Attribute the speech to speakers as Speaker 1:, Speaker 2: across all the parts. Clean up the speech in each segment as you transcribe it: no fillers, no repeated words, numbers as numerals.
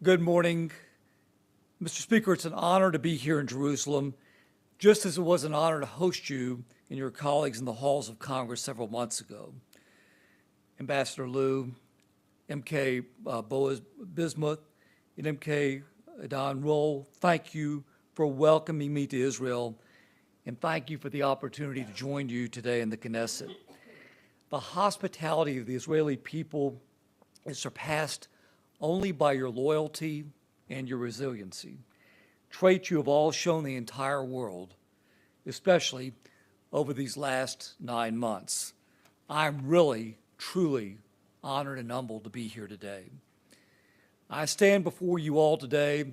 Speaker 1: Good morning. Mr. Speaker, it's an honor to be here in Jerusalem, just as it was an honor to host you and your colleagues in the halls of Congress several months ago. Ambassador Liu, MK Boaz Bismuth, and MK Adon Roll, thank you for welcoming me to Israel, and thank you for the opportunity to join you today in the Knesset. The hospitality of the Israeli people is surpassed only by your loyalty and your resiliency, traits you have all shown the entire world, especially over these last 9 months. I'm really, truly honored and humbled to be here today. I stand before you all today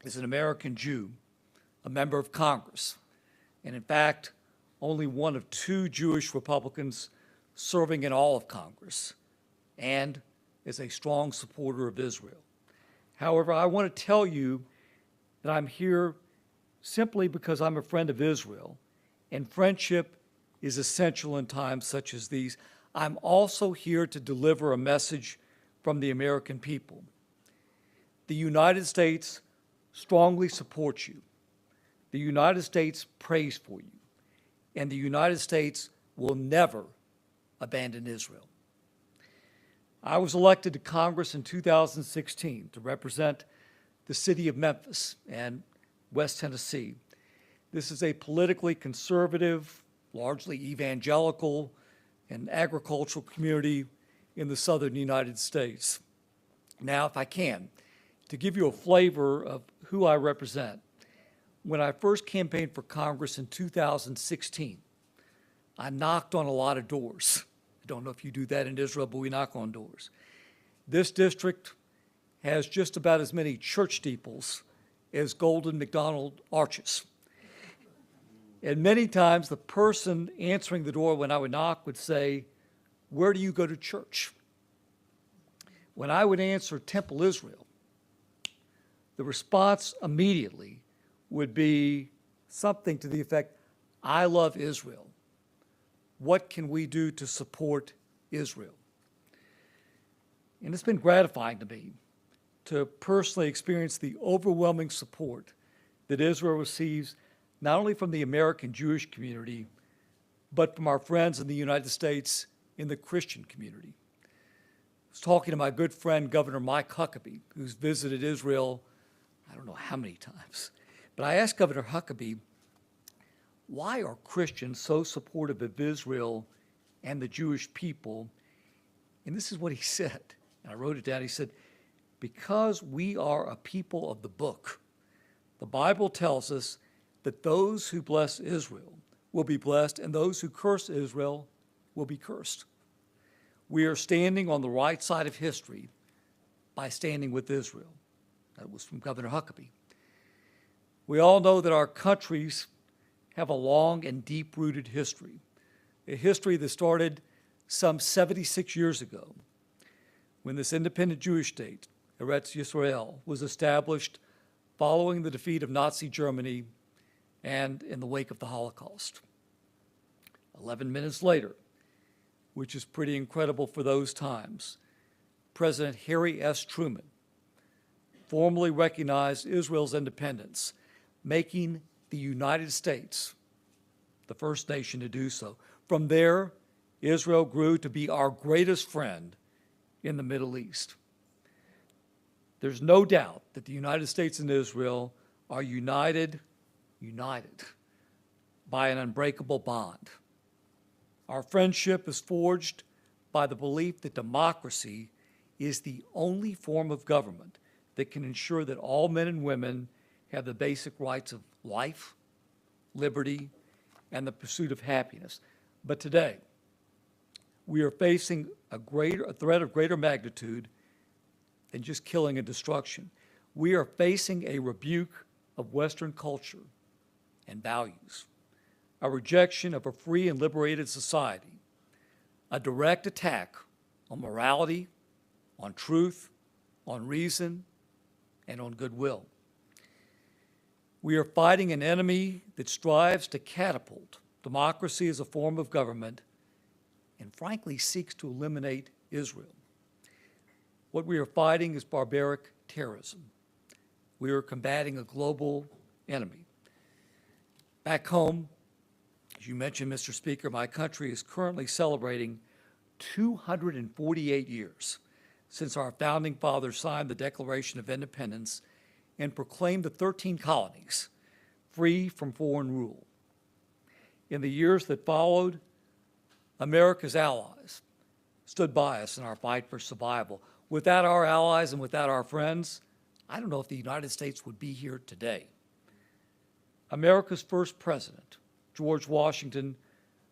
Speaker 1: as an American Jew, a member of Congress, and in fact, only one of 2 Jewish Republicans serving in all of Congress, and as a strong supporter of Israel. However, I want to tell you that I'm here simply because I'm a friend of Israel, and friendship is essential in times such as these. I'm also here to deliver a message from the American people. The United States strongly supports you. The United States prays for you, and the United States will never abandon Israel. I was elected to Congress in 2016 to represent the city of Memphis and West Tennessee. This is a politically conservative, largely evangelical, and agricultural community in the southern United States. Now, if I can, to give you a flavor of who I represent, when I first campaigned for Congress in 2016, I knocked on a lot of doors. I don't know if you do that in Israel, but we knock on doors. This district has just about as many church steeples as golden McDonald arches. And many times the person answering the door when I would knock would say, "Where do you go to church?" When I would answer Temple Israel, the response immediately would be something to the effect, "I love Israel. What can we do to support Israel?" And it's been gratifying to me to personally experience the overwhelming support that Israel receives not only from the American Jewish community, but from our friends in the United States in the Christian community. I was talking to my good friend, Governor Mike Huckabee, who's visited Israel, I don't know how many times. But I asked Governor Huckabee, why are Christians so supportive of Israel and the Jewish people? And this is what he said, and I wrote it down. He said, "Because we are a people of the book. The Bible tells us that those who bless Israel will be blessed, and those who curse Israel will be cursed. We are standing on the right side of history by standing with Israel." That was from Governor Huckabee. We all know that our countries have a long and deep-rooted history, a history that started some 76 years ago when this independent Jewish state, Eretz Yisrael, was established following the defeat of Nazi Germany and in the wake of the Holocaust. 11 minutes later, which is pretty incredible for those times, President Harry S. Truman formally recognized Israel's independence, making the United States the first nation to do so. From there, Israel grew to be our greatest friend in the Middle East. There's no doubt that the United States and Israel are united by an unbreakable bond. Our friendship is forged by the belief that democracy is the only form of government that can ensure that all men and women have the basic rights of life, liberty, and the pursuit of happiness. But today, we are facing a threat of greater magnitude than just killing and destruction. We are facing a rebuke of Western culture and values, a rejection of a free and liberated society, a direct attack on morality, on truth, on reason, and on goodwill. We are fighting an enemy that strives to catapult democracy as a form of government and frankly seeks to eliminate Israel. What we are fighting is barbaric terrorism. We are combating a global enemy. Back home, as you mentioned, Mr. Speaker, my country is currently celebrating 248 years since our founding fathers signed the Declaration of Independence and proclaimed the 13 colonies free from foreign rule. In the years that followed, America's allies stood by us in our fight for survival. Without our allies and without our friends, I don't know if the United States would be here today. America's first president, George Washington,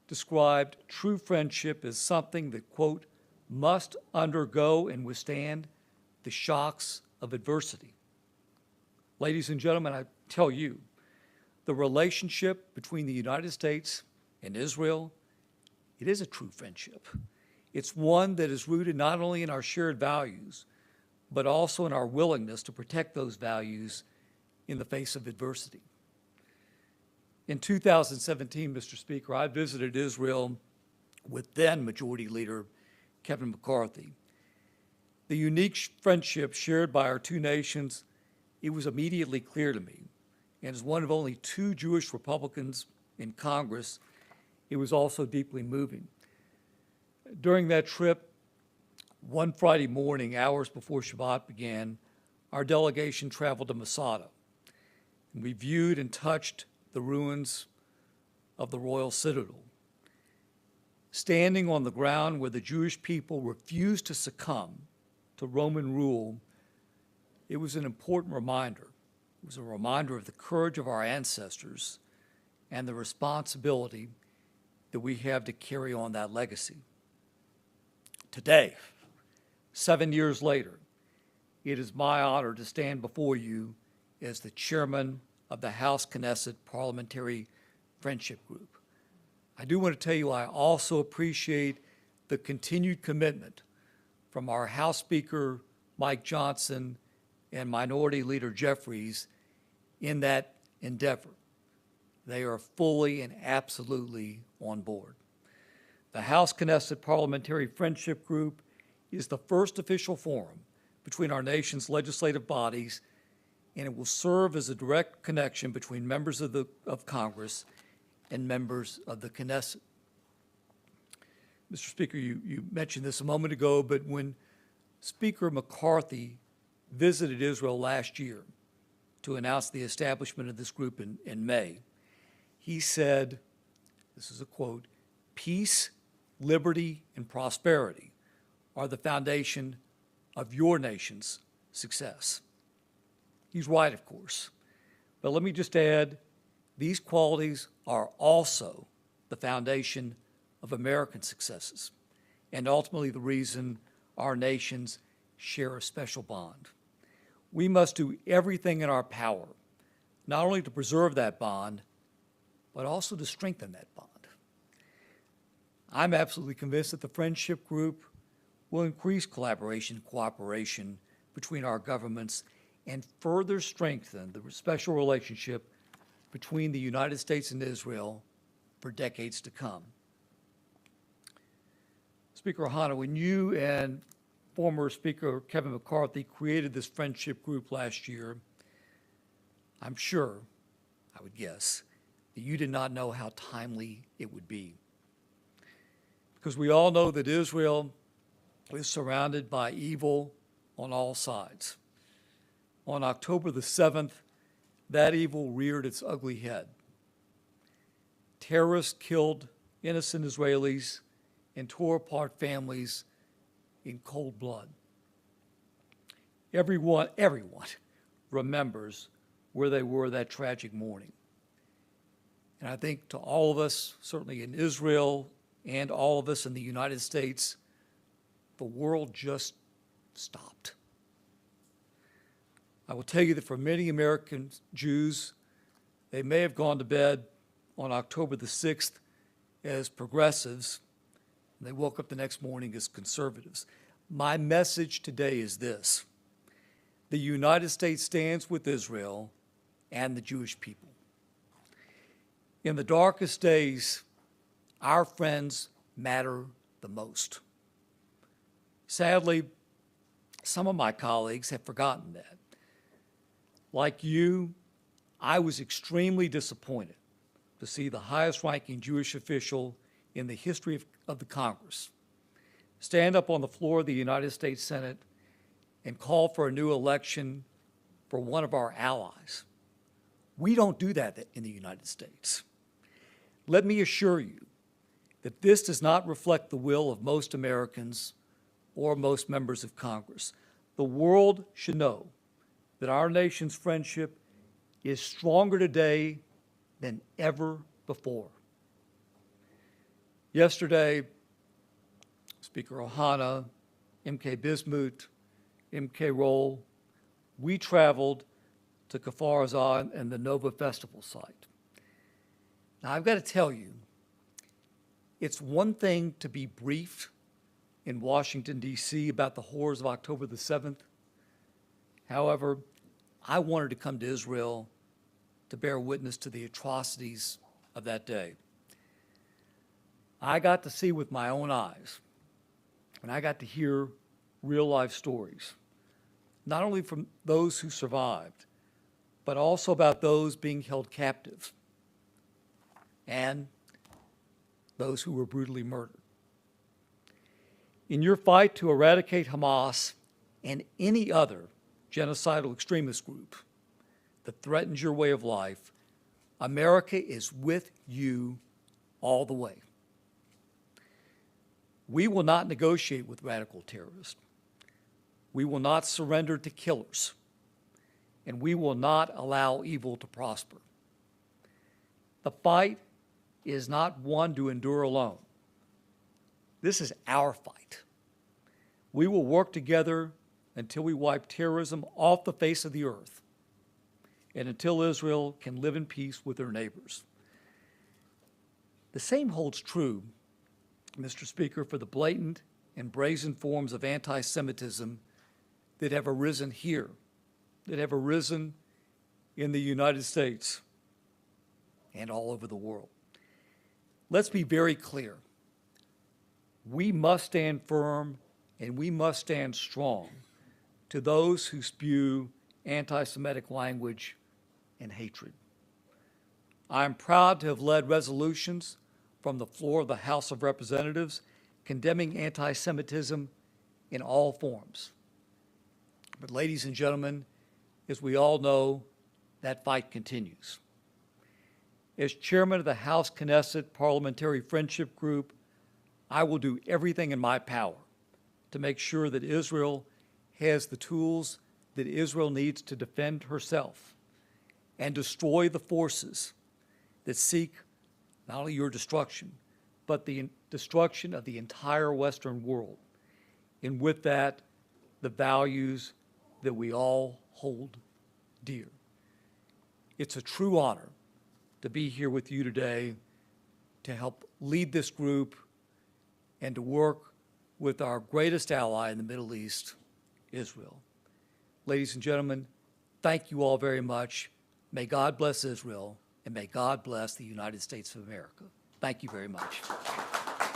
Speaker 1: described true friendship as something that, quote, must undergo and withstand the shocks of adversity. Ladies and gentlemen, I tell you, the relationship between the United States and Israel, it is a true friendship. It's one that is rooted not only in our shared values, but also in our willingness to protect those values in the face of adversity. In 2017, Mr. Speaker, I visited Israel with then Majority Leader Kevin McCarthy. The unique friendship shared by our two nations, it was immediately clear to me. And as one of only two Jewish Republicans in Congress, it was also deeply moving. During that trip, one Friday morning, hours before Shabbat began, our delegation traveled to Masada. And we viewed and touched the ruins of the royal citadel. Standing on the ground where the Jewish people refused to succumb to Roman rule, it was an important reminder. It was a reminder of the courage of our ancestors and the responsibility that we have to carry on that legacy. Today, 7 years later, it is my honor to stand before you as the chairman of the House Knesset Parliamentary Friendship Group. I do want to tell you I also appreciate the continued commitment from our House Speaker, Mike Johnson, and Minority Leader Jeffries in that endeavor. They are fully and absolutely on board. The House Knesset Parliamentary Friendship Group is the first official forum between our nation's legislative bodies, and it will serve as a direct connection between members of Congress and members of the Knesset. Mr. Speaker, you mentioned this a moment ago, but when Speaker McCarthy visited Israel last year to announce the establishment of this group in May, he said, this is a quote, "Peace, liberty, and prosperity are the foundation of your nation's success." He's right, of course. But let me just add, these qualities are also the foundation of American successes and ultimately the reason our nations share a special bond. We must do everything in our power, not only to preserve that bond, but also to strengthen that bond. I'm absolutely convinced that the Friendship Group will increase collaboration and cooperation between our governments and further strengthen the special relationship between the United States and Israel for decades to come. Speaker Ohana, when you and former Speaker Kevin McCarthy created this friendship group last year, I'm sure, I would guess, that you did not know how timely it would be. Because we all know that Israel is surrounded by evil on all sides. On October the 7th, that evil reared its ugly head. Terrorists killed innocent Israelis and tore apart families in cold blood. Everyone remembers where they were that tragic morning. And I think to all of us, certainly in Israel and all of us in the United States, the world just stopped. I will tell you that for many American Jews, they may have gone to bed on October the 6th as progressives, and they woke up the next morning as conservatives. My message today is this: the United States stands with Israel and the Jewish people. In the darkest days, our friends matter the most. Sadly, Some of my colleagues have forgotten that. Like you, I was extremely disappointed to see the highest-ranking Jewish official in the history of the Congress stand up on the floor of the United States Senate and call for a new election for one of our allies. We don't do that in the United States. Let me assure you that this does not reflect the will of most Americans or most members of Congress. The world should know that our nation's friendship is stronger today than ever before. Yesterday, Speaker Ohana, M.K. Bismuth, M.K. Roll, we traveled to Kfar Aza and the Nova Festival site. Now, I've got to tell you, it's one thing to be briefed in Washington, D.C. about the horrors of October the 7th. However, I wanted to come to Israel to bear witness to the atrocities of that day. I got to see with my own eyes, and I got to hear real-life stories, not only from those who survived, but also about those being held captive and those who were brutally murdered. In your fight to eradicate Hamas and any other genocidal extremist group that threatens your way of life, America is with you all the way. We will not negotiate with radical terrorists. We will not surrender to killers, and we will not allow evil to prosper. The fight is not one to endure alone. This is our fight. We will work together until we wipe terrorism off the face of the earth and until Israel can live in peace with her neighbors. The same holds true, Mr. Speaker, for the blatant and brazen forms of anti-Semitism that have arisen here, that have arisen in the United States and all over the world. Let's be very clear. We must stand firm and we must stand strong to those who spew anti-Semitic language and hatred. I am proud to have led resolutions from the floor of the House of Representatives condemning anti-Semitism in all forms. But ladies and gentlemen, as we all know, that fight continues. As chairman of the House Knesset Parliamentary Friendship Group, I will do everything in my power to make sure that Israel has the tools that Israel needs to defend herself and destroy the forces that seek not only your destruction, but the destruction of the entire Western world. And with that, the values that we all hold dear. It's a true honor to be here with you today to help lead this group and to work with our greatest ally in the Middle East, Israel. Ladies and gentlemen, thank you all very much. May God bless Israel, and may God bless the United States of America. Thank you very much.